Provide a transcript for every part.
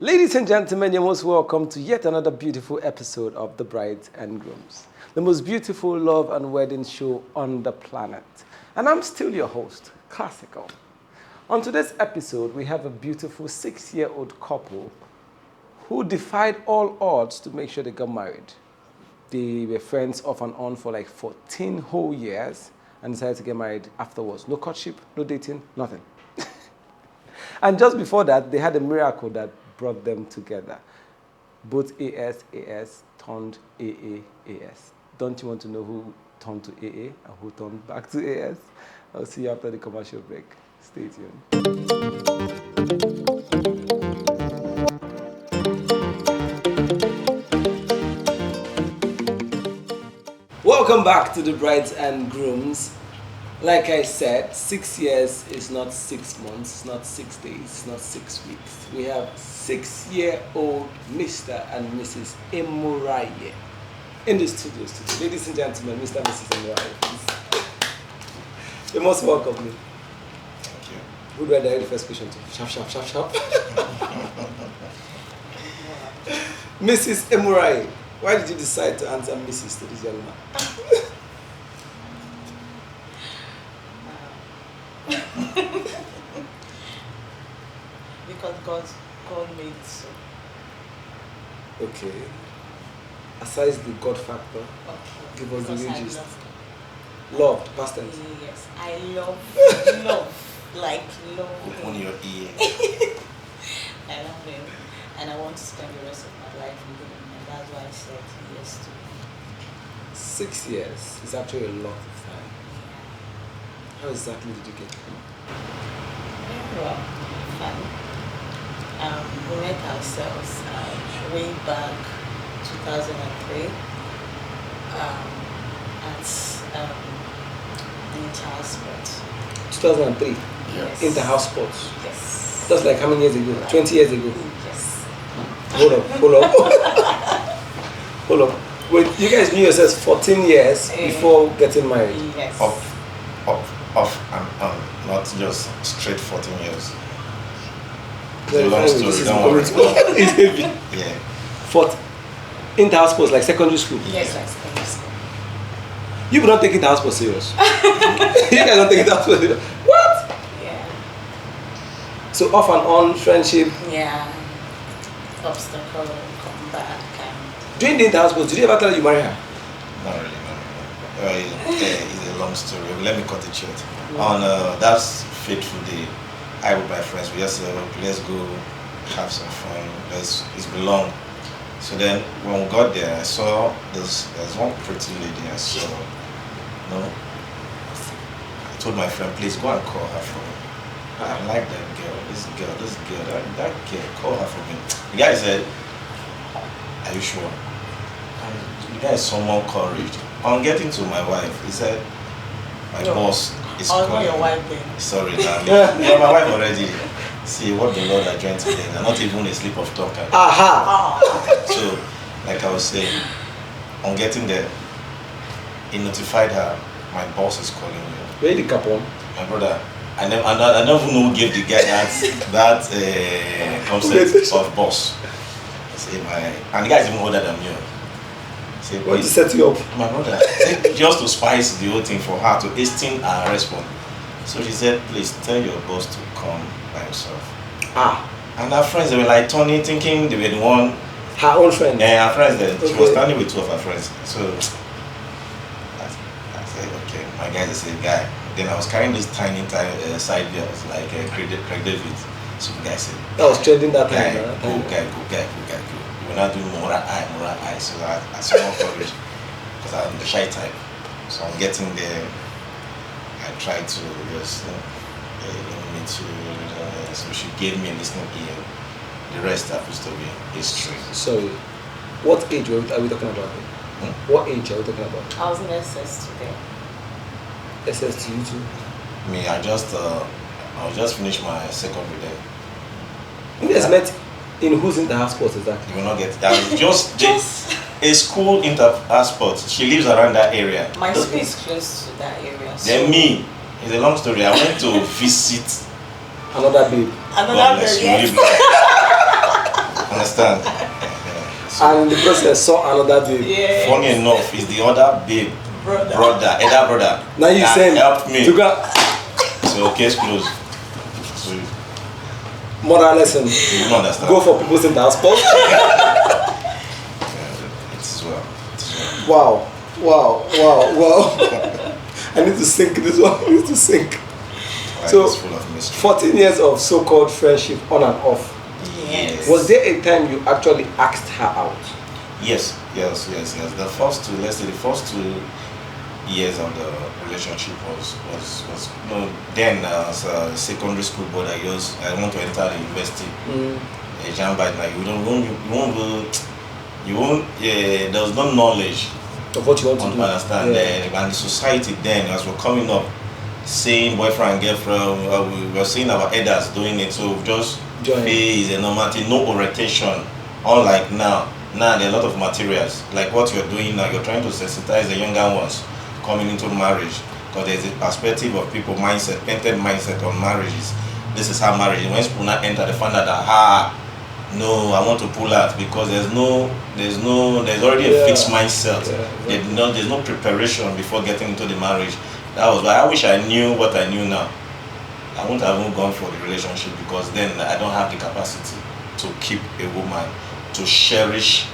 Ladies and gentlemen, you're most welcome to yet another beautiful episode of The Brides and Grooms, the most beautiful love and wedding show on the planet. And I'm still your host, Classical. On today's episode, we have a beautiful 6-year-old couple who defied all odds to make sure they got married. They were friends off and on for like 14 whole years and decided to get married afterwards. No courtship, no dating, nothing. And just before that, they had a miracle that brought them together. Both AS turned AAAS. Don't you want to know who turned to AA and who turned back to AS? I'll see you after the commercial break. Stay tuned. Welcome back to the Brides and Grooms. Like I said, 6 years is not 6 months, it's not 6 days, it's not 6 weeks. We have 6-year-old Mr. and Mrs. Emurayes in the studios today. Ladies and gentlemen, Mr. and Mrs. Emurayes, please. You're most welcome. Thank you. Who do I direct the first question to? Sharp. Mrs. Emurayes, why did you decide to answer Mrs. to this young man? Because God made it so. Okay. Aside the God factor, Okay. give us the Because I wages. love Love, past tense. Yes, I love like love Open him. your ear. I love him, and I want to spend the rest of my life with him, and that's why I said yes to him. 6 years is actually a lot of time. How exactly did you get him? Well, fun. We met ourselves way back 2003 at Inter Sports. 2003, Yes. Inter-house sports. Yes. That's like how many years ago? 20 years ago. Yes. Hold up. Hold up. Wait, you guys knew yourselves 14 years before getting married. Yes. Off and on. Not just straight 14 years. It's a long story, don't worry. It's heavy. Yeah. Inter-house sports, like secondary school. Yes, like secondary school. You would not take Inter-house sports serious. You guys don't take Inter-house sports serious. What? Yeah. So off and on friendship. Yeah. Obstacle, come back. During the Inter-house sports, did you ever tell her you marry her? Not really, no. It's a long story. Let me cut it short. On that fateful day, I with my friends, we just said, let's go have some fun. It's been long. So then, when we got there, I saw there's one pretty lady I saw. I told my friend, please go and call her for me. I like that girl, that girl, call her for me. The guy said, are you sure? And the guy is someone courage. On getting to my wife, he said, my boss is calling. Your wife then. Sorry, you're my wife already. See what the Lord are joined together, not even a slip of tongue. Aha! So, like I was saying, on getting there, he notified her, my boss is calling you. Where did Capone? My brother, I don't even know who gave the guy that concept of boss. I say and the guy is even older than me. Say, What to set you up? my brother, just to spice the whole thing for her to hasten her response. So she said, please tell your boss to come by himself. And her friends, they were like turning, thinking they were the one. Her own friend? Yeah, her friends then. Okay. She was standing with 2 of her friends. So I said, okay, my guy is a guy. Then I was carrying this tiny side girls like Craig David. So the guy said, That was trending that time. Guy, go. We're not doing more eye. So I saw more courage because I'm the shy type. So I'm getting there. I tried to just so she gave me a listening ear. The rest happens to be history. Sorry, what age are we talking about? What age are we talking about? I was in SS today. SS to you too? Me, I just finished my secondary there. You guys met in who's Inter-house sports exactly? You will not get that. Just a school Inter-house sports. She lives around that area. My school is close to that area. Then me, it's a long story. I went to visit Another babe. Another bless baby. you, really bless. understand? And in the process saw another babe. Yeah. Funny enough, is the other babe, Brother. elder brother, Now you that send helped me. to go So case closed. So moral lesson. you don't understand. Go for people's in the passport. It's well. It's well. Wow. I need to sink this one. I need to sink. Life So, is full of mystery. 14 years of so-called friendship on and off. Yes. Was there a time you actually asked her out? Yes. The first two, let's say the first 2 years of the relationship was then as a secondary school boy, I want to enter the university. A jam by now there was no knowledge Of what you want to on do? understand Yeah. and the society then as we're coming up, seeing boyfriend and girlfriend, we were seeing our elders doing it, so we just Join. is a normal thing, no orientation. Unlike now there are a lot of materials like what you're doing now. You're trying to sensitize the younger ones coming into marriage, because there's a perspective of people mindset, painted mindset on marriages. This is how marriage, when people not enter, they find out that no, I want to pull out, because there's already a fixed mindset. Yeah. There's no preparation before getting into the marriage. That was why I wish I knew what I knew now. I wouldn't have even gone for the relationship, because then I don't have the capacity to keep a woman, to cherish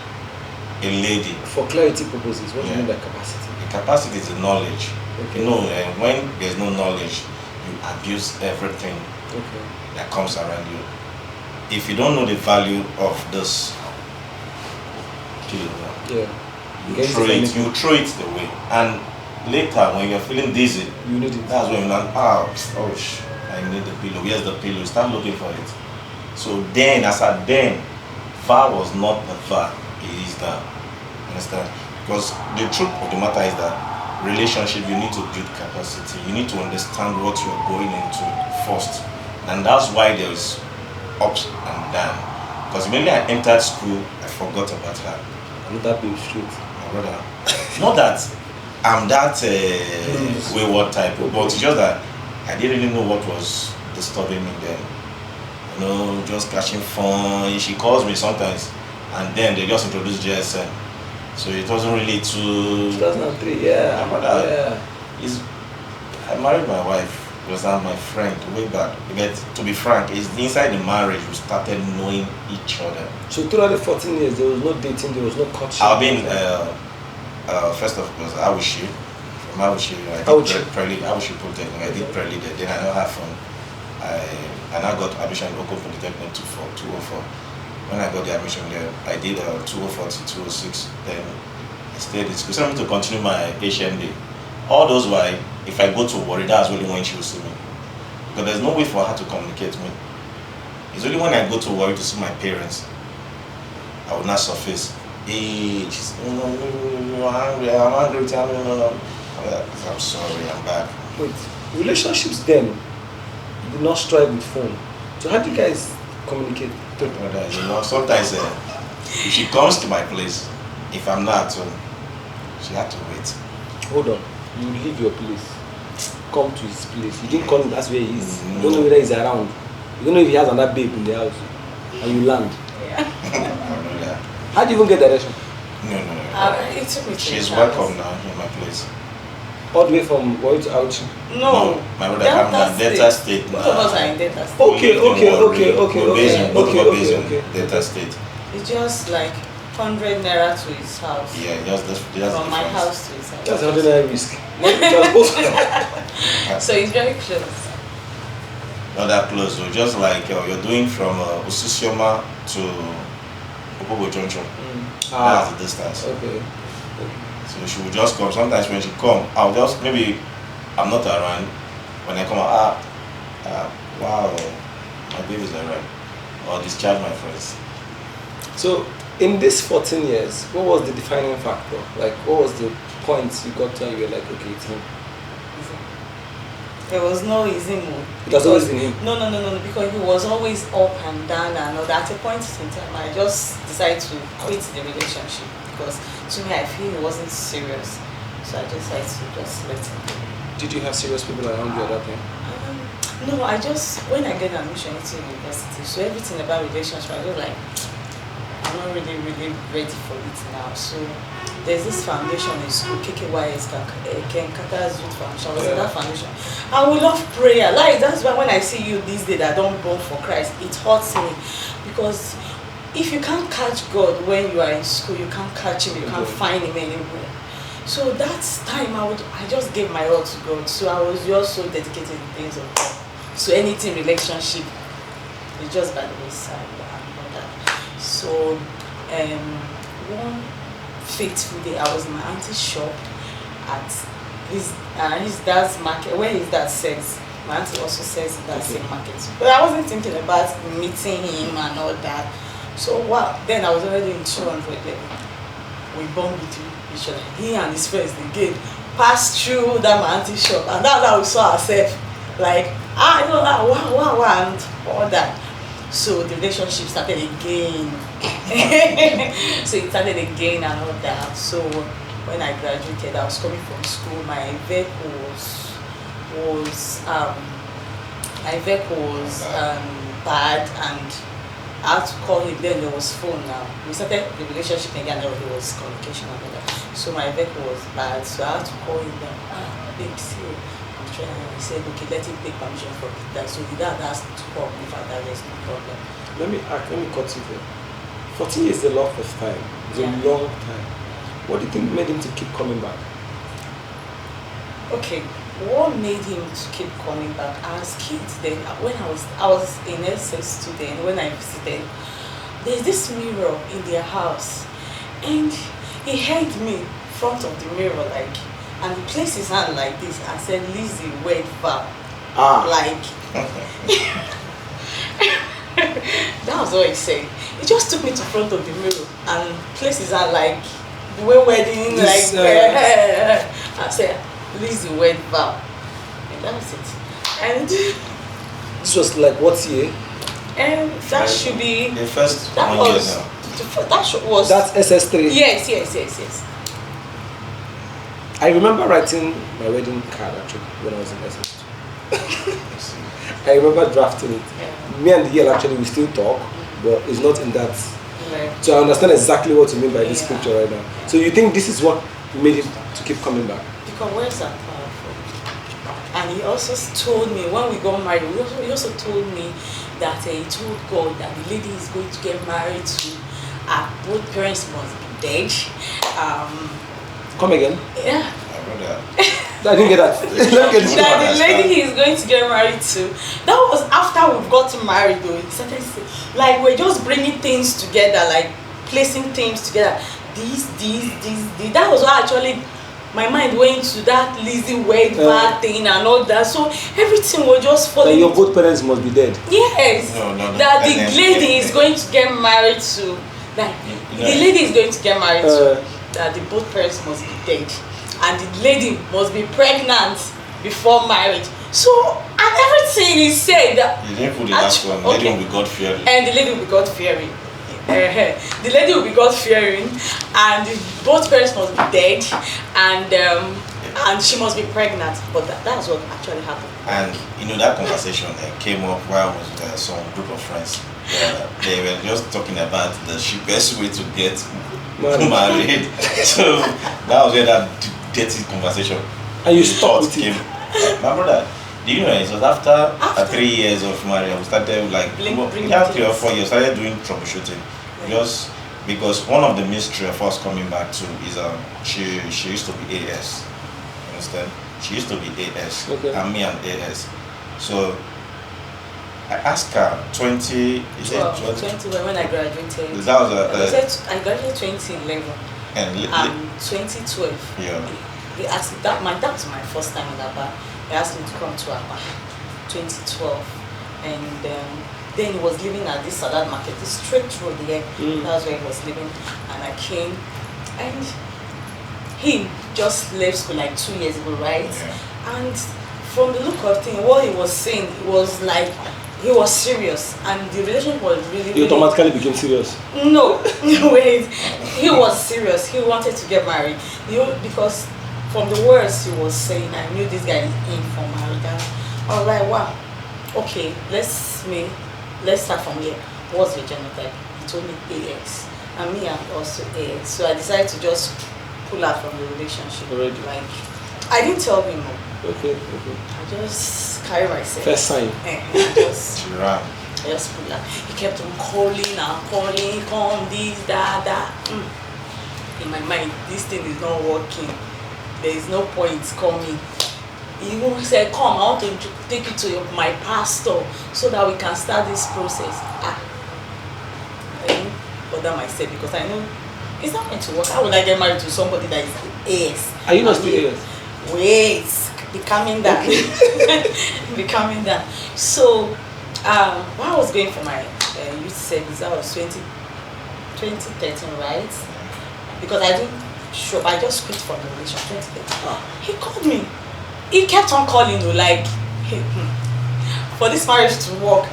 a lady. For clarity purposes, what do you Yeah. mean by capacity? The capacity is the knowledge. Okay. You know, when there's no knowledge, you abuse everything Okay. that comes around you. If you don't know the value of this, Yeah. you throw it away. And later, when you're feeling dizzy, You need it. that's when you learn, I need the pillow. Where's the pillow? You start looking for it. So then, VAR was not the VAR. It is now. Understand? Because the truth of the matter is that relationship, you need to build capacity. You need to understand what you're going into first. And that's why there is ups and downs. Because immediately I entered school, I forgot about her. Another babe straight. My brother. Not that I'm that wayward type, but it's just that I didn't really know what was disturbing me then. You know, just catching fun. She calls me sometimes, and then they just introduced GSM. So it wasn't really too. 2003, yeah. My brother. Yeah. I married my wife. Was that my friend way back? But to be frank, it's inside the marriage we started knowing each other. So throughout the 14 years, there was no dating, there was no courtship. I've been first of all, Awushi. From Awushi, I did Awushi Polytechnic. I did prelude there. Then I don't have fun. I now got admission in Oko Polytechnic 204. When I got the admission there, I did 204 to 206. Then I stayed in school. So I'm to continue my HMD. All those why, if I go to Warri, that's only when she will see me. Because there's no way for her to communicate with me. It's only when I go to Warri to see my parents, I will not surface. Hey, she's, I'm hungry, I'm sorry, I'm back. Wait, relationships then did not strive with phone. So how do you guys communicate? You know, sometimes if she comes to my place, if I'm not at home, she had to wait. Hold on, you leave your place, come to his place. You didn't call him, that's where he is. You don't know whether he's around. You don't know if he has another babe in the house. And you land. Yeah. How do you even get direction? No. It took me to She's his house. welcome now in my place. All the way from Warri to Auchi. No. My brother, I'm in Delta State Both now. of us are in Delta State. Okay. Both of us in Delta State. It's just like 100 naira to his house. Yeah, just From my house to his house. That's ordinary risk. So it's very close. Not that close, though. Just like you're doing from Ususioma to Opobo Junction. That's the distance. Okay. So she will just come. Sometimes when she come, I'll just, maybe I'm not around. When I come out, wow, my baby's around. Or discharge my friends. So in this 14 years, what was the defining factor? Like, what was the point you got to and you were like, okay, it's him? There was no easy move. It has always been him? No, because he was always up and down and all that. At a point in time, I just decided to quit the relationship because to me, I feel he wasn't serious. So I decided to just let him go. Did you have serious people around you at that time? No, when I get admission into university, so everything about relationship, I was like, not really ready for it now. So there's this foundation in school, KKYS, Kenkatas Youth Foundation. I was in that foundation. And we love prayer. Like, that's why when I see you these days that don't burn for Christ, it hurts me. Because if you can't catch God when you are in school, you can't catch him, you can't find him anywhere. So that time I just gave my all to God. So I was just so dedicated in things of God. So anything relationship is just by the wayside and all that. So one fateful day I was in my auntie's shop at his dad's market. Where his dad sells, my auntie also sells in that same market. But I wasn't thinking about meeting him and all that. So then I was already in 200 level. We bumped into each other. He and his friends again passed through that my auntie's shop, and that's how we saw ourselves. Like, I don't know, wow, and all that. So the relationship started again. So it started again and all that. So when I graduated, I was coming from school. My vehicle was bad, and I had to call him. Then there was phone now. We started the relationship again, there was communication and all that. So my vehicle was bad, so I had to call him then. Babe, see, I'm trying. He said, okay, let him take permission from the dad. So the dad asked to call me for that, there's no problem. Let me cut you there. 14 years is a lot of time. It's a long time. What do you think made him to keep coming back? Okay, what made him to keep coming back? As kids then, when I was in SS student, when I visited, there's this mirror in their house, and he held me in front of the mirror like, and he placed his hand like this and said, Lizzie, wait far. Like that was what he said. He just took me to front of the mirror and placed his hand like the way wedding this, I said, Lizzie went vow. And that was it. And this was like what year? And that should be the first that 1 year was now. That's SS3. Yes. I remember writing my wedding card actually when I was in SS2. I remember drafting it. Yeah. Me and the girl actually we still talk, but it's not in that. Right. So I understand exactly what you mean by this Yeah. scripture right now. So you think this is what made him to keep coming back? Because words are powerful. And he also told me, when we got married, he also told me that he told God that the lady is going to get married to, both parents must be dead. Come again? Yeah. I wrote that. I didn't get that. Let me get this. That the lady he is going to get married to, that was after we've gotten married though. He started saying, like, we're just bringing things together, like placing things together. This. That was what actually my mind went to that Lizzie Wade thing and all that. So everything was just falling. That your both parents must be dead. Yes. No. That the lady is going to get married to. Like, the lady is going to get married to. That the both parents must be dead. And the lady must be pregnant before marriage. So, and everything he said. You didn't put the last one. The lady will be God fearing. And the lady will be God fearing. The lady will be God fearing, and both parents must be dead, and she must be pregnant. But that's what actually happened. And that conversation came up while I was with some group of friends. They were just talking about the cheapest way to get married. So that was where that dirty conversation. And you stopped came. My brother, do you know it was after 3 years of marriage, we started like 3 or 4 years, started doing troubleshooting. Just because one of the mystery of us coming back to is she used to be AS. You understand? She used to be AS. Okay. And me and AS. So I asked her 20 when I graduated. That was I graduated 2011 and 2012. Yeah. He asked me that was my first time in Aba. He asked me to come to Aba 2012, and then he was living at this salad market, this straight road here. That's where he was living, and I came, and he just left school like 2 years ago, right? Yeah. And from the look of things, what he was saying, it was like he was serious, and the relationship was really. You automatically became serious. No, wait. He was serious. He wanted to get married. Because from the words he was saying, I knew this guy is in for marriage. I was like, wow. Okay, let's start from here. What's your genotype? He told me AX. and me I'm also A. So I decided to just pull out from the relationship. Already. Like I didn't tell him. Okay. I just carry myself. First sign. I just pull out. He kept on calling, come this, that. In my mind, this thing is not working. There is no point coming. He even said, come, I want to take you to my pastor so that we can start this process. I didn't bother myself because I know it's not going to work. How would I get married to somebody that is AS? Are you not still AS? Wait, becoming that. Becoming that. So, when I was going for my youth service, that was 2013, right? Because I didn't show, I just quit from the relationship 2013. He called me. He kept on calling you like, hey, for this marriage to work,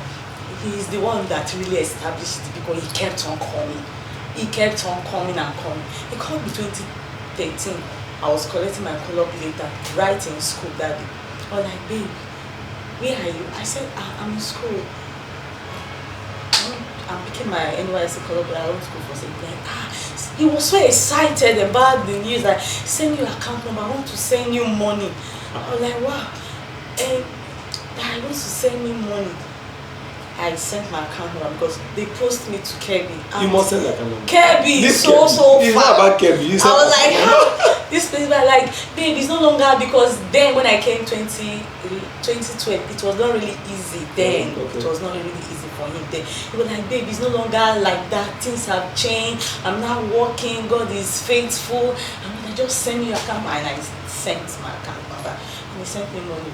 he's the one that really established it because he kept on calling. He kept on coming and coming. He called me 2013. I was collecting my call-up later, right in school that day. I was like, babe, where are you? I said, I'm in school. I'm picking my Emurayes call-up, but I went to school for something. Like, he was so excited about the news. Like, send you account number. I want to send you money. I was like, wow. And I want to send me money. I sent my account number because they posted me to Kirby. You must send that account number. Kirby, This so Kirby. far. It's not about Kirby. I was like, how? This place, but like, babe, it's no longer because then when I came 2012, it was not really easy then. Okay. It was not really easy for him then. He was like, babe, it's no longer like that. Things have changed. I'm now working. God is faithful. I'm gonna just send me your account. And I sent my account number. And he sent me money.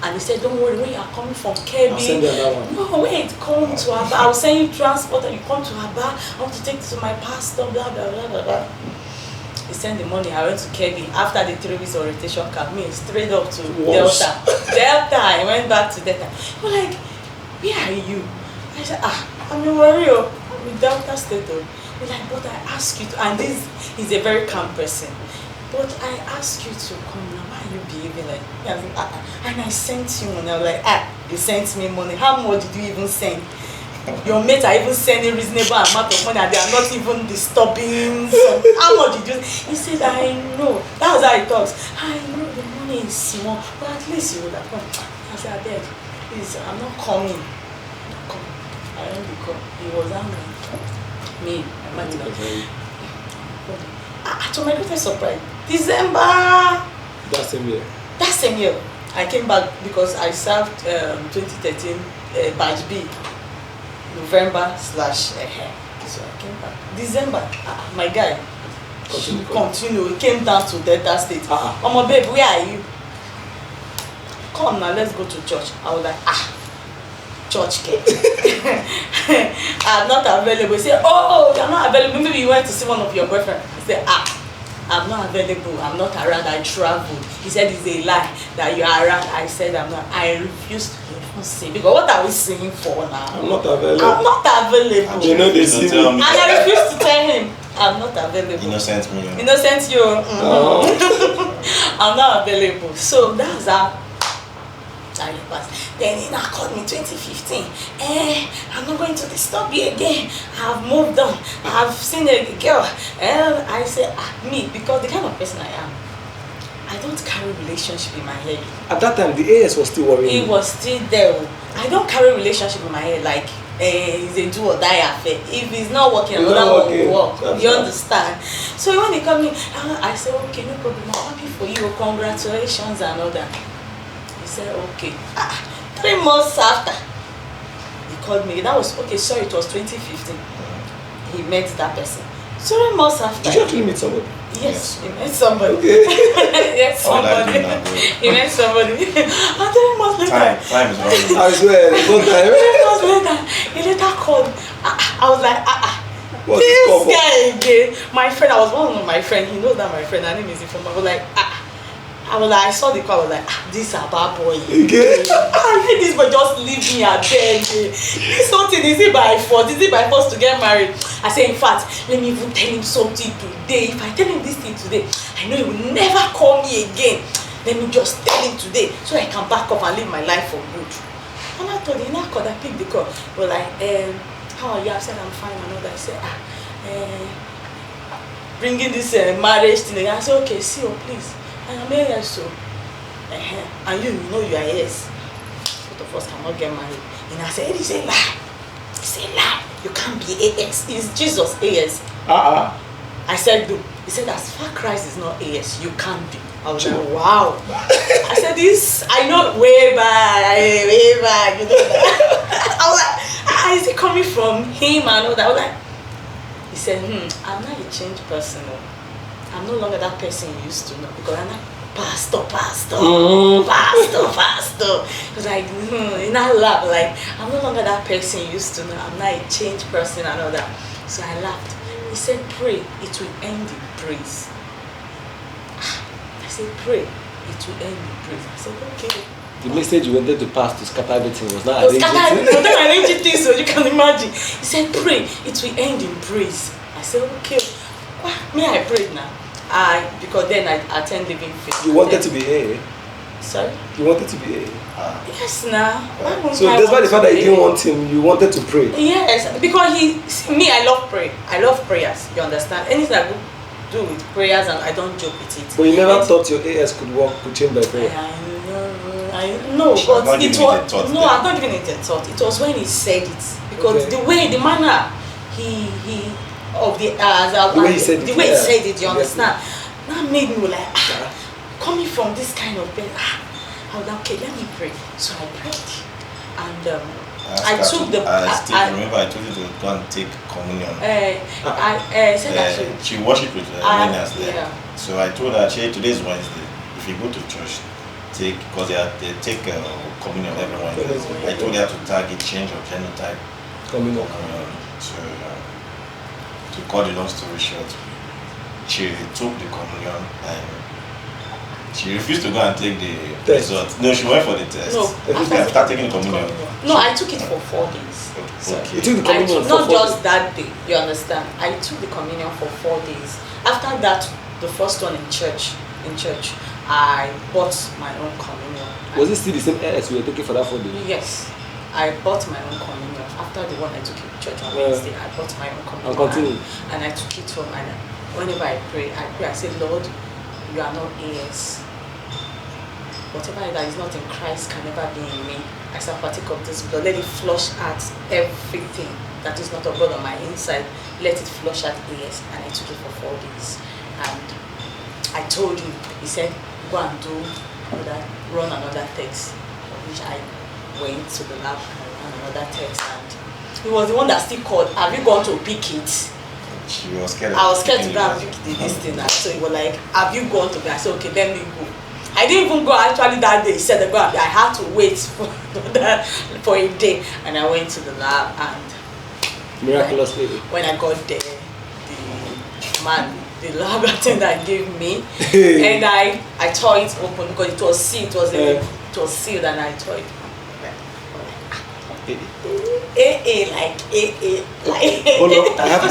And he said, don't worry, when you are coming from Kirby, I'll send you another one. no, wait, come to Aba. I'll send you transport and you come to Aba. I want to take you to my pastor, blah, blah, blah, blah, blah. He sent the money. I went to Kirby. After the 3 weeks orientation camp, me straight up to Delta. I went back to Delta. He was like, where are you? I said, I'm in Warrior. I'm in Delta State. He was like, but I ask you to, and this is a very calm person. But I ask you to come now. Why are you behaving like? And I sent you money. I was like, you sent me money. How much did you even send? Your mates are even sending reasonable amount of money and they are not even disturbing. How much did you? He said, I know. That was how he talks. I know the money is small, but at least you would have come. I said, I beg, please, I'm not coming. I'm not coming. I don't come. He was angry. Me, I might not. To my greatest surprise, December. That same year. I came back because I served 2013 batch B, November / So I came back. December, my guy, continue. He came down to Delta State. Oh my babe, where are you? Come now, let's go to church. I was like, church cake. I'm not available. He said, oh, you're not available. Maybe you went to see one of your boyfriends. He said, I'm not available. I'm not around. I traveled. He said it's a lie that you are around. I said I'm not. I refused to even sing because what are we singing for now? I'm not available. I'm not available. You know they see me. And I refused to tell him I'm not available. Innocent me. Innocent you. I'm not available. So that's how I passed. Then he now called me 2015. I'm not going to disturb you again. I've moved on. I've seen a girl. And I said, me, because the kind of person I am, I don't carry relationship in my head. At that time, the AS was still worrying. It was still there. I don't carry relationship in my head like it's a do or die affair. If it's not working, another one will work. You understand? So when he called me, I said, okay, no problem. I'm happy for you. Congratulations and all that. He said, okay. 3 months after, he called me. That was, okay, sorry, it was 2015. He met that person. 3 months after. Did you actually meet somebody? Yes, he met somebody. Okay. Yes, somebody. He met somebody. And 3 months later. Time is running. I swear, one time. 3 months later, he later called. I was like, What's this guy again. My friend, I was one of my friends. He knows that my friend, her name is Ifoma. I was like, I saw the call, I was like, this is a bad boy. Okay. This boy just leave me at bed. This whole thing, is it by force? Is it by force to get married? I say, in fact, let me even tell him something today. If I tell him this thing today, I know he will never call me again. Let me just tell him today so I can back up and live my life for good. And I told him, I picked the call. But like, how are you? I said, I'm fine and all that. I said, bringing this marriage thing. I said, okay, see, please, I am AS, so, and you know you are AS. Both of us cannot get married. And I said, it's a lie. It's a lie. You can't be AS. It's Jesus AS. I said, no. He said, as far Christ is not AS, you can't be. I was like, wow. I said, this, I know way back, you know that. I was like, is it coming from him and all that? I was like, he said, I'm not a changed person. I'm no longer that person you used to know, because I'm not pastor. Because like, in that laugh, like, I'm no longer that person you used to know. I'm not a changed person and all that. So I laughed. He said, pray, it will end in praise. I said, pray, it will end in praise. I said, okay. The message you wanted to pass to scatter everything was not arranging things, so you can imagine. He said, pray, it will end in praise. I said, okay. Me, I prayed now. Because then I attend Living Faith. You wanted to be A? Sorry? You wanted to be A? Yes, now. So despite the fact that you didn't want him, you wanted to pray? Yes, because I love prayer. I love prayers, you understand? Anything I do with prayers, and I don't joke with it. But you never thought your AS could change by prayer? No, but it was, no, I'm not giving it a thought. It was when he said it. Because the manner he said it, you understand? That made me like, coming from this kind of bed, I was like, okay, let me pray. So I prayed. And I took the... remember I told you to go and take communion. I said that she worshipped with Winners there. Yeah. So I told her, today is Wednesday. If you go to church, because they take communion every Wednesday. I told her to target change of genotype. Communion. So to cut the long story short, she took the communion and she refused to go and take the result. No, she went for the test. No, after taking the communion. No, I took it for 4 days. Okay. You took the communion for 4 not just days. that day, you understand? I took the communion for 4 days. After that, the first one in church, I bought my own communion. Was it still the same as we were taking for that 4 days? Yes, I bought my own communion. After the one I took in church on Wednesday, I bought my own communion. I'll continue. And I took it home, and whenever I pray, I say, Lord, you are not AS. Whatever that is not in Christ can never be in me. I shall partake of this blood. Let it flush out everything that is not of God on my inside. Let it flush out AS. And I took it for 4 days. And I told him, he said, go and run another test. Which I went to the lab and ran another test. And he was the one that still called, have you gone to pick it? She was scared. I was scared to go and pick this thing. So he was like, have you gone to? I said, okay, let me go. I didn't even go actually that day. He said I had to wait for a day, and I went to the lab, and miraculously when I got there, the lab attendant gave me, and I tore it open because it was sealed. It was sealed, and I tore it. Hold on, I have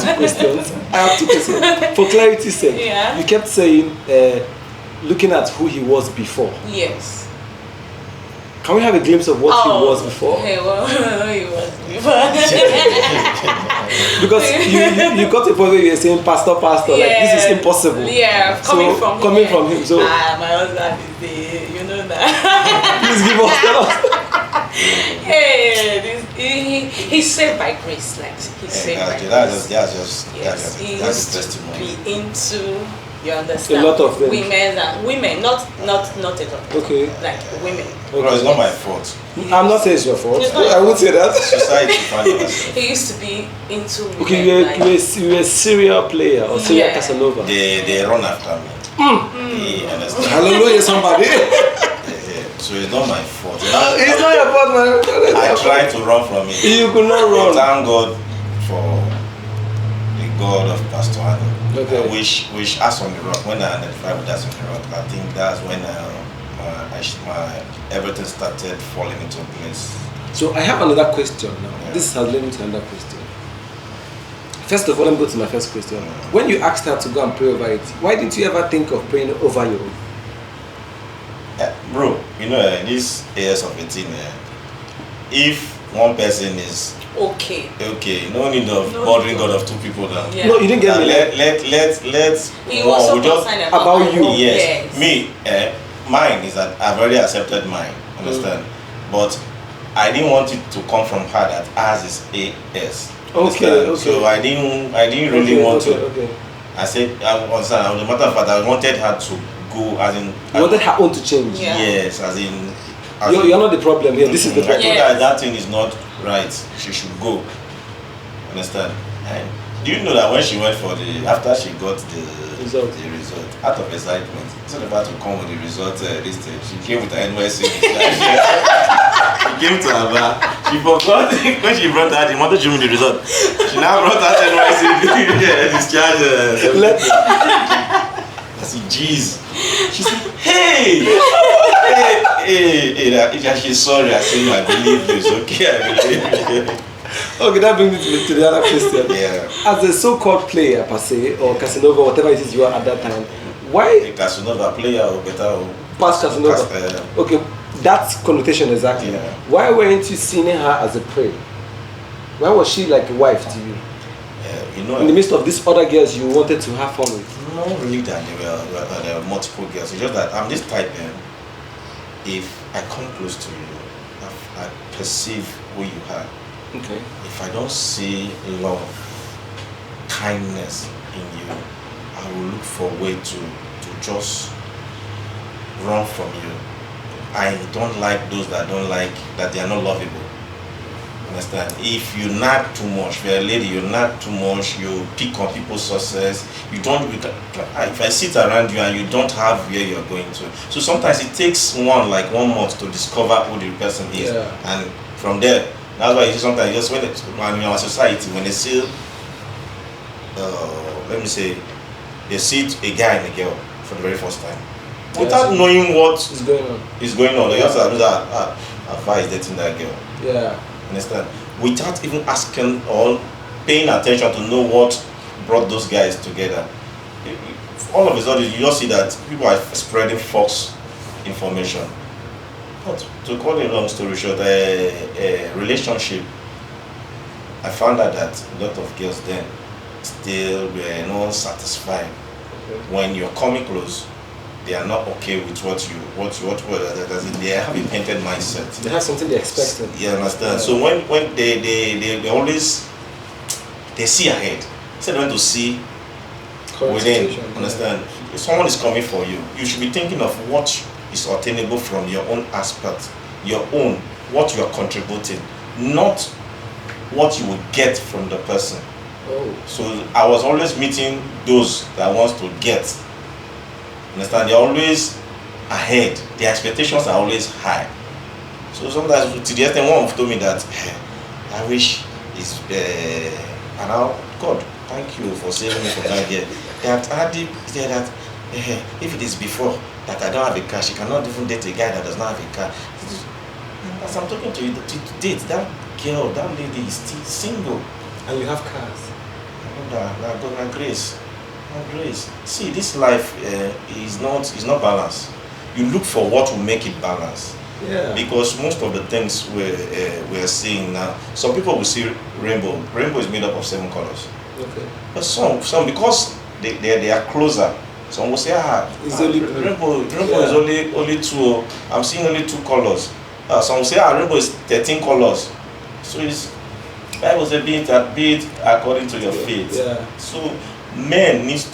2 questions. For clarity's sake, you kept saying looking at who he was before. Yes. Can we have a glimpse of what he was before? He was before. Because you got to the point where you were saying pastor, like this is impossible. Yeah, coming from him. So my husband is you know that. Please give us Hey, he's saved by grace, like he's saved by grace. That's he his used testimony. to be into, you understand, a lot of them. women, not a lot. Okay. Like women. Well, it's not my fault. I'm not saying it's your fault. I would say that. Society. He used to be into women. Okay, you were a serial player or serial Casanova. They run after me. You understand? Hallelujah, somebody. So it's not my fault. It's not your fault, man. I tried to run from it. You could not run. Thank God for the God of Pastor Annie. Okay. Which As on the Rock, when I identified with As on the Rock, I think that's when everything started falling into place. So I have another question now. Yeah. This has led me to another question. First of all, let me go to my first question. When you asked her to go and pray over it, why didn't you ever think of praying over your own? Bro, you know, this AS of 18, if one person is Okay. okay. No need of No bothering need God of- of two people now. Yeah. No, you didn't get me. Let's He was so we just concerned about you. yes. Me, mine is that I've already accepted mine. Understand? But I didn't want it to come from her that ours is AS. Okay, Understand? okay. So I didn't really want to. Okay. I said I understand. As a matter of fact, I wanted her to go as in. You wanted her own to change. Yeah. Yes, as in. You're not the problem here. This is the I told problem. Yeah. her that thing is not right. She should go. Understand? And do you know that when she went for after she got the Result. out of excitement, instead of her to come with the result, this thing, she came with her NYC. She came to her bar. She forgot when she brought her. She wanted to show me the result. She now brought her NYC discharge. I said, jeez. She said, hey, she's sorry. I said, no, I believe you. It's okay, I believe you. Okay, that brings me to the other question. Yeah. As a so-called player per se, or Casanova, whatever it is you are at that time, why Casanova player or better or past Casanova? Okay, that connotation exactly. Yeah. Why weren't you seeing her as a prey? Why was she like a wife to you? you know, In the midst of these other girls you wanted to have fun with? not really that there were multiple girls. It's just that I'm this type. If I come close to you, I perceive who you are. Okay. If I don't see love, kindness in you, I will look for a way to just run from you. I don't like those that don't like that they are not lovable. Understand? If you nag too much, if you're a lady, you nag too much, you pick on people's success, if I sit around you and you don't have where you're going to. So sometimes it takes one month to discover who the person is. Yeah. And from there, that's why you see sometimes just when in our society, when they see, let me say, they see a guy and a girl for the very first time, without knowing what is going on, they just know that how far is dating that girl. Yeah. Understand? Without even asking or paying attention to know what brought those guys together. All of a sudden, you just see that people are spreading false information. But to cut a long story short, a relationship, I found out that a lot of girls then still were not satisfied. Okay. When you're coming close, they are not okay with what they have a painted mindset. They have something they expected. You understand? Yeah. So when they always they see ahead instead of to see within. Understand? If someone is coming for you, you should be thinking of what is obtainable from your own aspect, your own, what you are contributing, not what you will get from the person. Oh. So I was always meeting those that wants to get. Understand? They're always ahead. Their expectations are always high. So sometimes, to the extent one told me that, I wish it's and now God, thank you for saving me from that girl. That Adi said that if it is before that I don't have a car, she cannot even date a guy that does not have a car. As I'm talking to you, to date that girl, that lady is still single, and you have cars. God, grace. Grace. See, this life is not balanced. You look for what will make it balanced. Yeah. Because most of the things we're seeing now, some people will see rainbow. Rainbow is made up of 7 colors. Okay. But some because they are closer. Some will say, it's only rainbow is only 2. I'm seeing only 2 colors. Some will say, rainbow is 13 colors. So it's Bible says be it according to your faith. Yeah. So ladies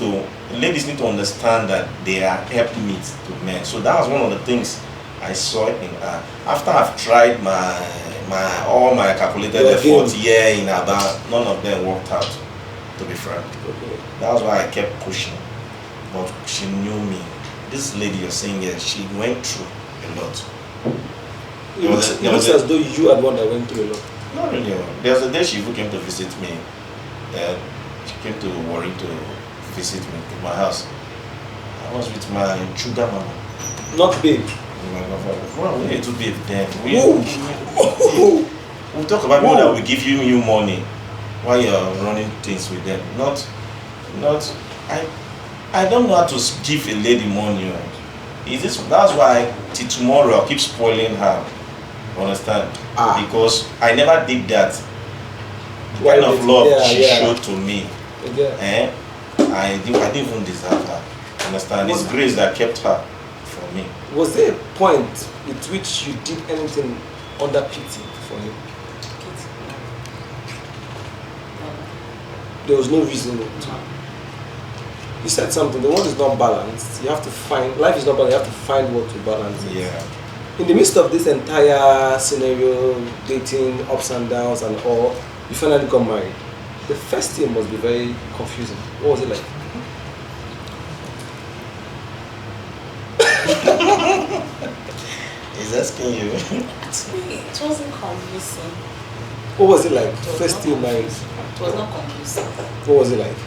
need to understand that they are helpmeets to men. So that was one of the things I saw in her. After I've tried all my calculated efforts here in Aba, none of them worked out, to be frank. Okay. That was why I kept pushing. But she knew me. This lady you're saying here, she went through a lot. It looks as though you are the one that went through a lot. Not really. There was a day she even came to visit me. She came to Warri to visit me to my house. I was with my sugar mama. Not babe. Well, we need to babe then. We'll talk about people that will give you money while you're running things with them. I don't know how to give a lady money. That's why till tomorrow I'll keep spoiling her. Understand? Ah. Because I never did that. The Why kind of did- love yeah, she yeah. showed to me, Yeah. I didn't even deserve her. Understand? It's grace that kept her for me. Was there a point at which you did anything under pity for him? Kids, no. There was no reason to. You said something, the world is not balanced. You have to find, life is not balanced, you have to find what to balance it. Yeah. In the midst of this entire scenario, dating, ups and downs and all, you finally got married. The first thing must be very confusing. What was it like? He's asking you. To me, it wasn't convincing. What was it like? It was First not day married. convincing. It was not convincing. What was it like?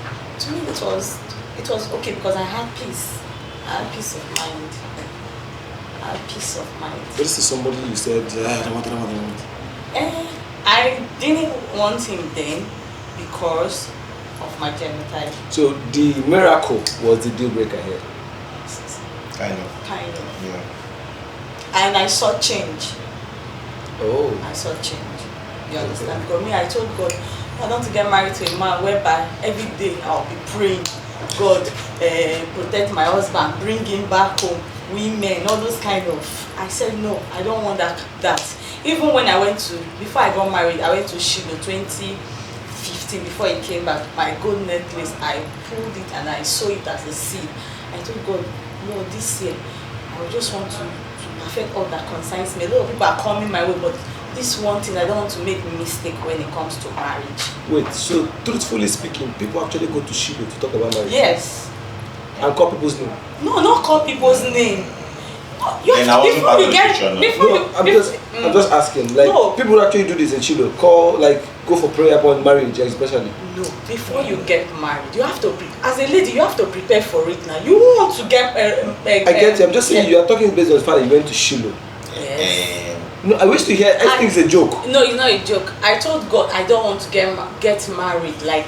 To me, it was okay because I had peace. I had peace of mind. I had peace of mind. But this is somebody you said, I don't want. I didn't want him then because of my genotype. So the miracle was the deal breaker here. Kind of. Kind of. Yeah. And I saw change. Oh. I saw change. You understand? Because me, I told God, I want to get married to a man whereby every day I'll be praying, God, protect my husband, bring him back home, women, all those kind of. I said no, I don't want that. Even when before I got married, I went to Shiloh 2015 before he came back. My gold necklace, I pulled it and I saw it as a seed. I told God, Lord, this year I just want to perfect all that concerns me. A lot of people are coming my way, but this one thing, I don't want to make a mistake when it comes to marriage. Wait, so truthfully speaking, people actually go to Shiloh to talk about marriage? Yes. And call people's name? No, not call people's name. You Then have I to, wasn't part of the picture, no. I'm just asking. Like, No. people actually do this in Shiloh. Go for prayer upon marriage, especially. No, before you get married, you have to as a lady, you have to prepare for it now. You want to get I get you. I'm just saying you are talking based on the fact that you went to Shiloh. Yes. No, I wish to hear. I think it's a joke. No, it's not a joke. I told God I don't want to get married, like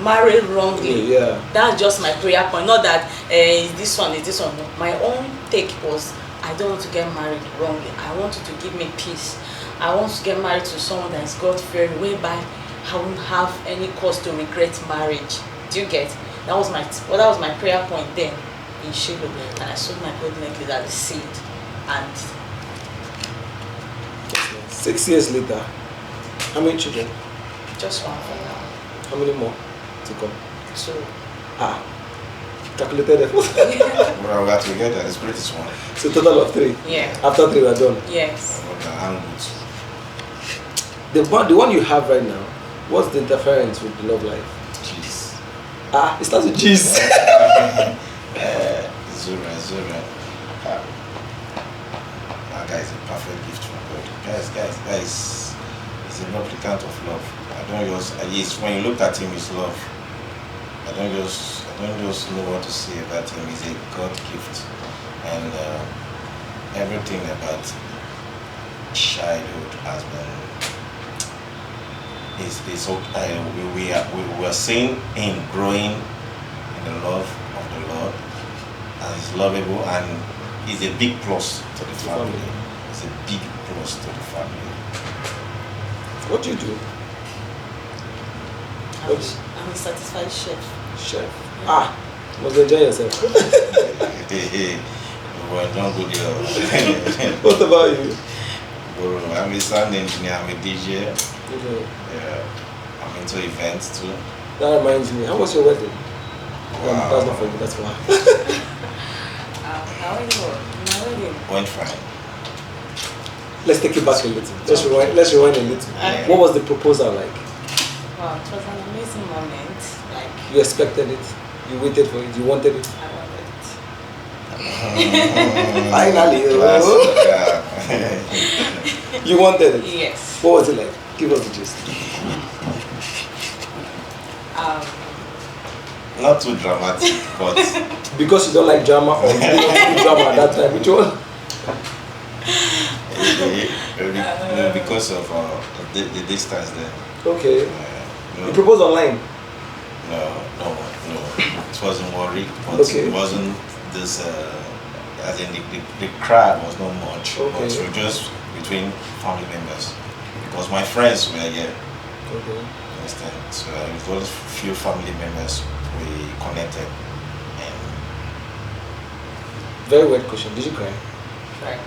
married wrongly. Yeah. That's just my prayer point. Not that is this one. No. My own take was I don't want to get married wrongly. I want you to give me peace. I want to get married to someone that is God-fearing, whereby I won't have any cause to regret marriage. Do you get? That was my prayer point then in Shiloh, and I sold my gold necklace as a seed. And 6 years later, how many children? just one for now. How many more to come? So Calculated effort. We are together. The spirit is one. So total of 3. yeah. After 3 we are done. Yes. I'm good. The one you have right now, what's the interference with the love life? Jeez. It starts with G's. Zura. That guy is a perfect gift from God. Guys, he's a replicant of love. When you look at him, it's love. I don't just know what to say about him. He's a God gift, and everything about childhood has been. We are seeing him growing in the love of the Lord, and he's lovable, and he's a big plus to the family. It's a big plus to the family. What do you do? I'm a satisfied chef. Chef. Must enjoy yourself. Well, don't go there. What about you? I'm a sound engineer. I'm a DJ. Okay. Yeah, I'm into events too. That reminds me. How was your wedding? Wow. That's not for you. That's why. How are you? My wedding. Went fine. Let's take it back a little. Let's rewind a little. Okay. What was the proposal like? Wow, it was an amazing moment. Like You expected it. You waited for it. You wanted it. I wanted it. Finally. You wanted it. Yes. What was it like? Give us the gist. Not too dramatic, but Because you don't like drama or you didn't want to do drama at that time. Which one? because of the distance there. Okay. No, You proposed online. no. It wasn't worried, but Okay. it wasn't this. As in the crowd was not much, Okay. but we between family members because my friends were here. Okay. Understand? So with those few family members we connected and Very weird question. Did you cry? Right.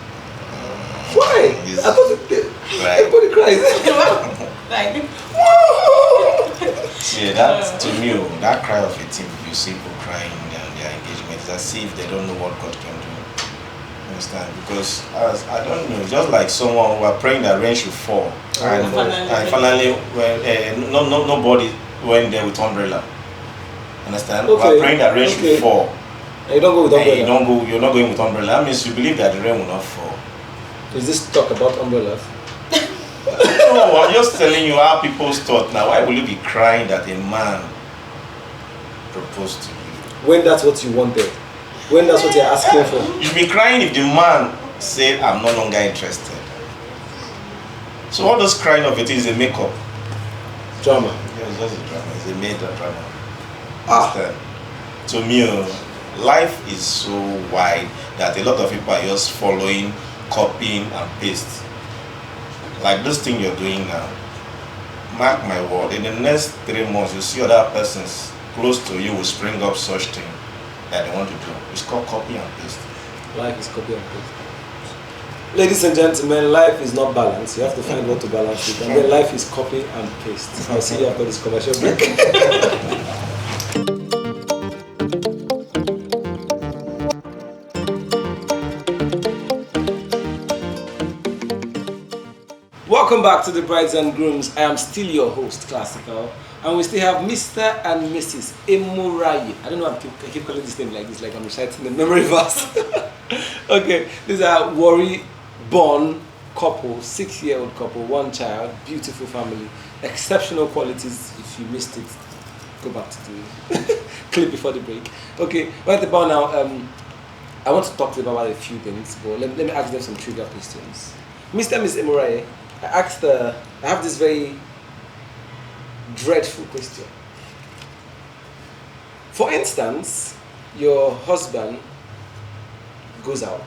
Why? Yes. I thought it did. Right. Everybody cries. Like, See, that to me, that cry of a team, you see people crying and their engagement, is as if they don't know what God can do. Understand? Because I don't know, just like someone who are praying that rain should fall, and finally, when nobody went there with umbrella. Understand? Okay. We are praying that rain should fall. And you don't go with And umbrella. you're not going with umbrella. That means you believe that the rain will not fall. Is this talk about umbrellas? No, I'm just telling you how people's thought now. Why will you be crying that a man proposed to you? When that's what you wanted. When that's what you're asking for. You should be crying if the man said, I'm no longer interested. So all those crying of it is a makeup. Drama. Yeah, it's just a drama. It's a made drama. Ah. Understand? To me, life is so wide that a lot of people are just following, copying and paste. Like this thing you're doing now. Mark my word, in the next 3 months you see other persons close to you will spring up such thing that they want to do. It's called copy and paste. Life is copy and paste. Ladies and gentlemen, life is not balanced. You have to find what to balance it. And then life is copy and paste. I'll see you after this commercial break. Welcome back to the Brides and Grooms. I am still your host, Classical, and we still have Mr. and Mrs. Emurayes. I don't know why I keep calling this name like this, like I'm reciting the memory verse. Okay, these are Warri-born couple, 6-year-old couple, 1 child, beautiful family, exceptional qualities. If you missed it, go back to the clip before the break. Okay, right about now, I want to talk to them about a few things, but let me ask them some trivia questions. Mr. and Miss Emurayes, I have this very dreadful question. For instance, your husband goes out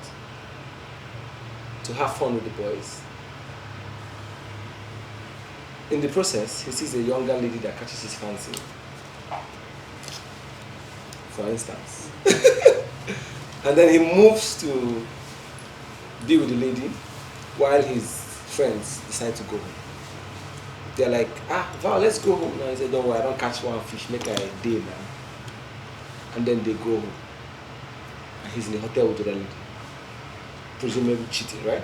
to have fun with the boys. In the process, he sees a younger lady that catches his fancy. For instance. And then he moves to be with the lady while his friends decide to go home. They're like, Val, let's go home now. He said, don't worry, I don't catch one fish, make a day now. And then they go home. And he's in the hotel with the lady. Presumably cheating, right?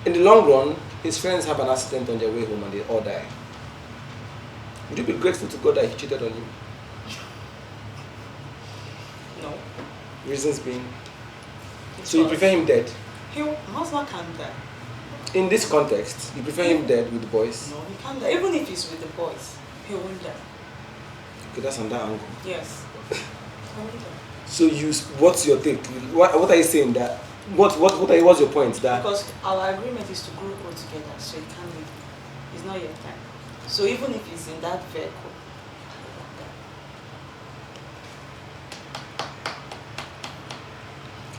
In the long run, his friends have an accident on their way home and they all die. Would you be grateful to God that he cheated on you? no. Reasons being? So you prefer him dead? My husband can't die. In this context, you prefer him dead with the boys? No, he can't die. Even if he's with the boys, he won't die. Okay, that's on that angle. Yes. He won't die. So what's your take? What are you saying that? What's your point? That Because our agreement is to grow old together, so he can't leave. It's not yet time. So even if he's in that vehicle, he won't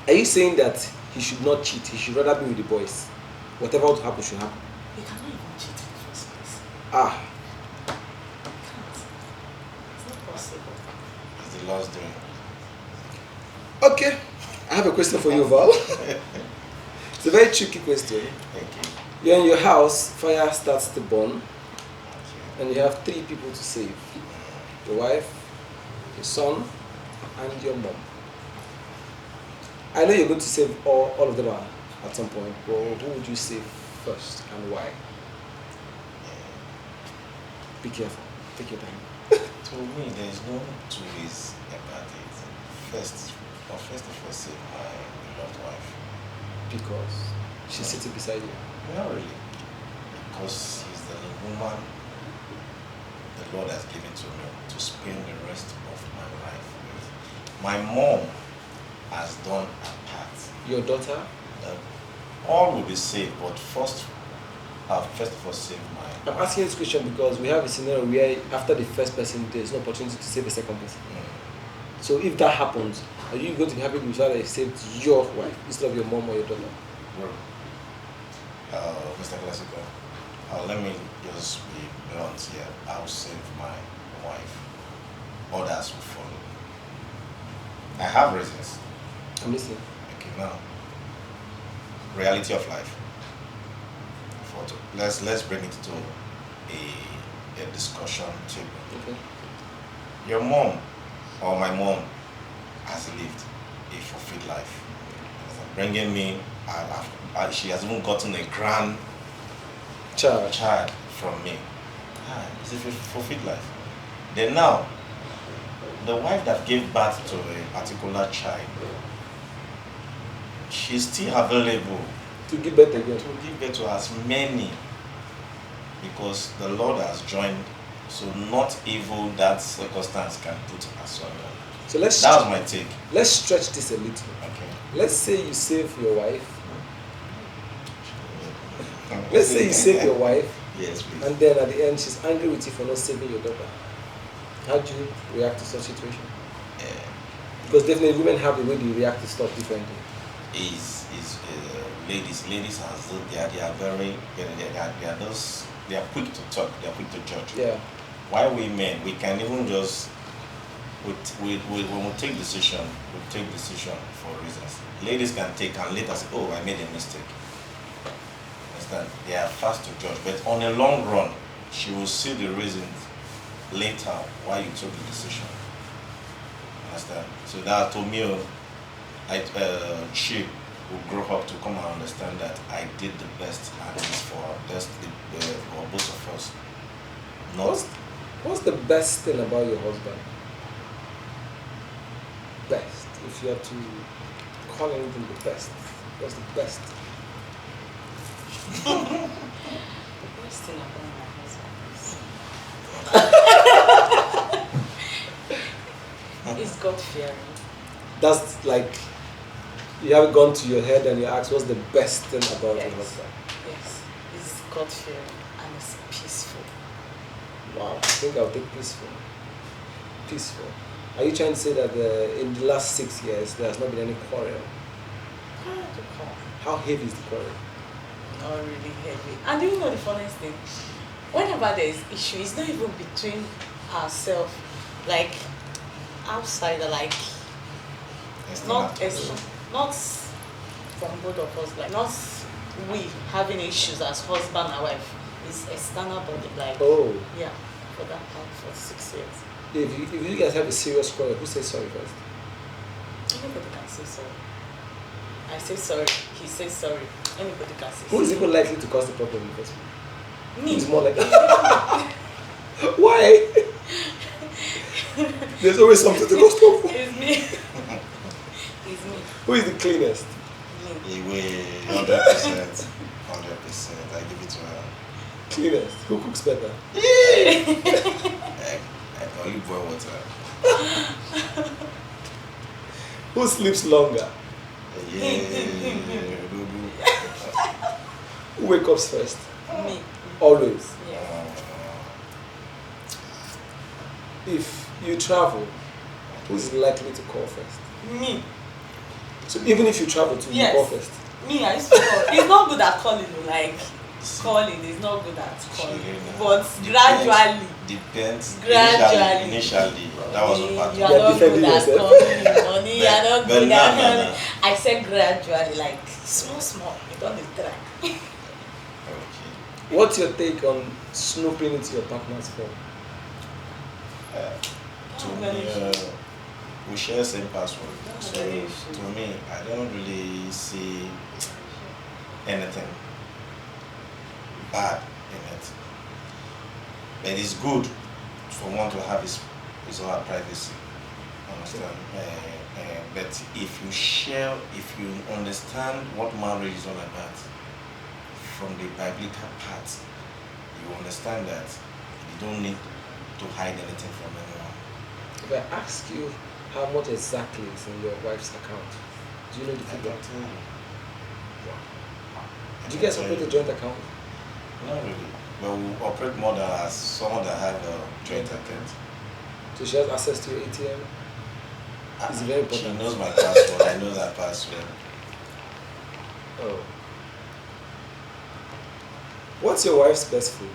die. Are you saying that he should not cheat? He should rather be with the boys. Whatever would happen should happen. He cannot even cheat in the first place. He can't. It's not possible. It's the Lord's doing. Okay, I have a question for you, Val. It's a very tricky question. Thank you. You're in your house, fire starts to burn, Okay. and you have 3 people to save. Your wife, your son, and your mom. I know you're going to save all of them at some point, but who would you save first and why? Be careful. Take your time. To me, there is no 2 ways about it. First of all, save my beloved wife. Because she's sitting beside you. Not really. Because she's the woman the Lord has given to me to spend the rest of my life with. My mom has done her part. Your daughter? All will be saved, but first of all, save my. I'm asking this question because we have a scenario where after the first person, there's no opportunity to save a second person. So if that happens, are you going to be happy with that you saved your wife instead of your mom or your daughter? Bro, Mr. Classical, let me just be blunt here. I'll save my wife. Others will follow. I have reasons. I'm listening. Okay, now, reality of life. Let's bring it to a discussion table. Okay. Your mom or my mom has lived a fulfilled life. Bringing me, she has even gotten a child from me. It's a fulfilled life. Then now, the wife that gave birth to a particular child, she's still available to give birth again. To give birth to as many, because the Lord has joined. So not evil that circumstance can put asunder. So that was my take. Let's stretch this a little. Okay. Let's say you save your wife. Let's say you save your wife. Yes, please. And then at the end she's angry with you for not saving your daughter. How do you react to such situation? Because definitely women have the way they react to stuff differently. Ladies has they are very they are quick to talk, they are quick to judge. Yeah. Why we men, we can even just when we take decision for reasons. Ladies can take and later say, oh, I made a mistake. Understand? They are fast to judge, but on a long run, she will see the reasons later why you took the decision. Understand? So that to me, she will grow up to come and understand that I did the best and it's for both of us. What's the best thing about your husband? Best. If you have to call anything the best, what's the best? The best thing about my husband is God-fearing. That's like, you haven't gone to your head and you ask what's the best thing about your husband? Yes, it's God-fearing and it's peaceful. Wow, I think I'll take peaceful. Peaceful. Are you trying to say that in the last 6 years there has not been any quarrel? How heavy is the quarrel? Not really heavy. And do you know the funniest thing? Whenever there is issue, it's not even between ourselves, like outside, like not from both of us, like not we having issues as husband and wife. It's external body, like yeah, for that part for 6 years. If you guys have a serious quarrel, who says sorry first? Anybody can say sorry. I say sorry, he says sorry. Anybody can say sorry. Who is even likely to cause the problem in the first place? Me. It's more like why? There's always something to cause trouble. It's me. It's me. Who is the cleanest? Me. 100%. 100%. I give it to her. Cleanest. Who cooks better? I only boil water. Who sleeps longer? Who wakes up first? Me. Always. Yeah. If you travel, who's likely to call first? Me. So even if you travel to, you call first? Me, I used to call. It's not good at calling, like calling is not good at calling. But gradually. Depends. Gradually. Initially, that was a part You of are it. not good at calling, money, you are not good at calling. No. I said gradually, like small. You don't need try. Okay. What's your take on snooping into your partner's phone? To me, we share same password. So to me, I don't really see anything bad in it. But it's good for one to have his or her privacy. Understand? But if you understand what marriage is all about from the biblical part, you understand that you don't need to hide anything from anyone. If I ask you how much exactly is in your wife's account, do you know the figure? Do you guys operate a joint account? Not really. But we operate more than as someone that have a joint account. So she has access to your ATM? It's very She important. knows my password. I know that password. Oh. What's your wife's best food?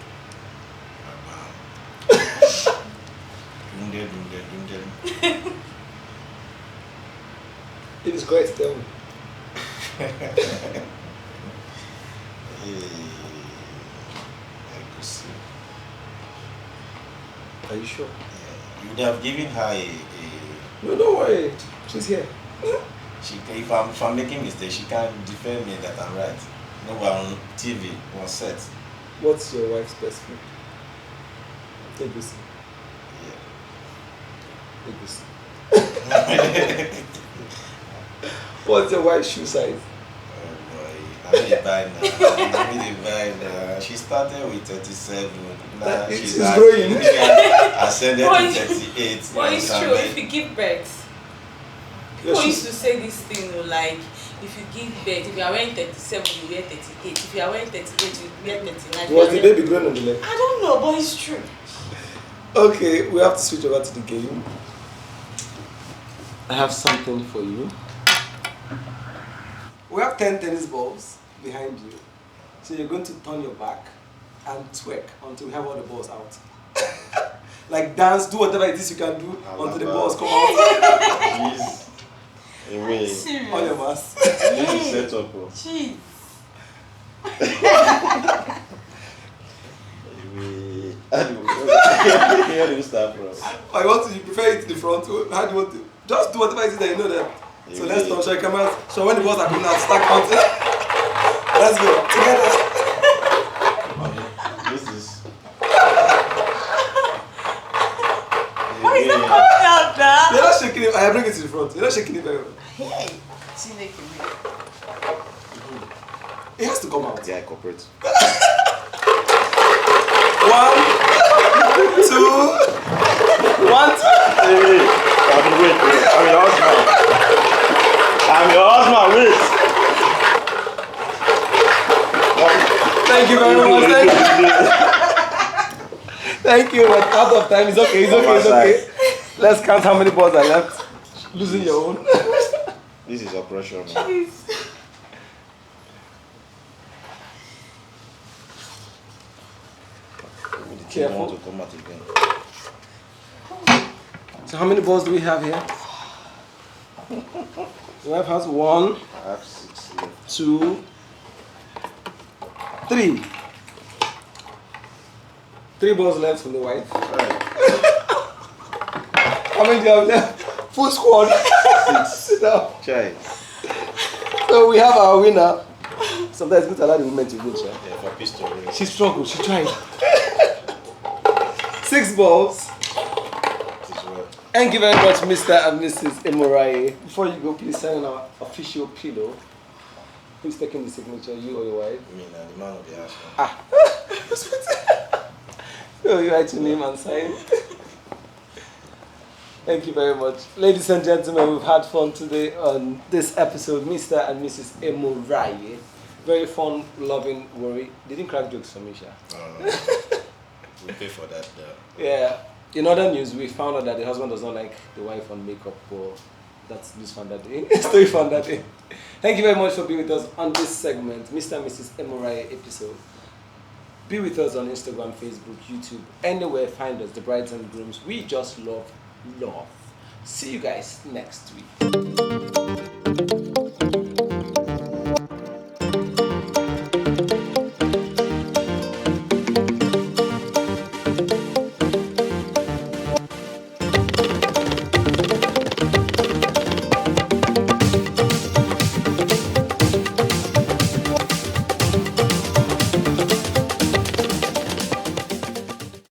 Dunde. It is great, tell me. I could see. Are you sure? You would have given her a No, don't worry. She's here. if I'm making mistakes, she can defend me that I'm right. No, but on TV, on set. What's your wife's best food? Take this. Yeah. Take this. What's your wife's shoe size? Oh boy, I need to buy now. She started with 37. Now She's growing. Ascended to 38. But it's true, if you give birth. People used to say this thing like, if you give birth, if you are wearing 37, you wear 38. If you are wearing 38, you wear 39. Was the baby growing on the leg? I don't know, but it's true. Okay, we have to switch over to the game. I have something for you. We have 10 tennis balls behind you. So you're going to turn your back and twerk until we have all the balls out. Like dance, do whatever it is you can do until the balls come out. Jeez. Anyway, Serious? On your mask. this is set up. Jeez. Anyway, where do you start from? I want to, you prefer it to the front. How do you want to? Just do whatever it is that you know that. So let's turn, show cameras. So when the balls are coming out, start counting. Let's go. Together. This is. Why is it coming out now? You're not shaking it. I bring it to the front. You're not shaking it very well. Hey, Chineke. It has to come out. Yeah, corporate. 1, 2, 1, 2. Hey, wait. I'm your husband. Wait. Thank you very much. Thank you. We're out of time. It's okay. It's okay. Let's count how many balls are left. Losing your own. This is operation. Careful. Want to come out again. So how many balls do we have here? The wife has 1, I have 6 left. 2, 3. 3 balls left from the wife. How many do you have left? Full squad. 6. Sit down. Chai. So we have our winner. Sometimes it's good to allow the women to win. Yeah, for pistol ring. She struggled. She tried. 6 balls. It is well. Thank you very much, Mr. and Mrs. Emurayes. Before you go, please sign our official pillow. Who's taking the signature, you or your wife? Me and the man of the house. So you write your name and sign. Thank you very much. Ladies and gentlemen, we've had fun today on this episode. Mr. and Mrs. Emurayes. Very fun, loving, worry. They didn't crack jokes for me, Sha. We pay for that. Yeah. In other news, we found out that the husband does not like the wife on makeup. Or that's news found that day. Story found that day. Thank you very much for being with us on this segment, Mr. and Mrs. Emurayes episode. Be with us on Instagram, Facebook, YouTube, anywhere. Find us, the brides and grooms. We just love love. See you guys next week.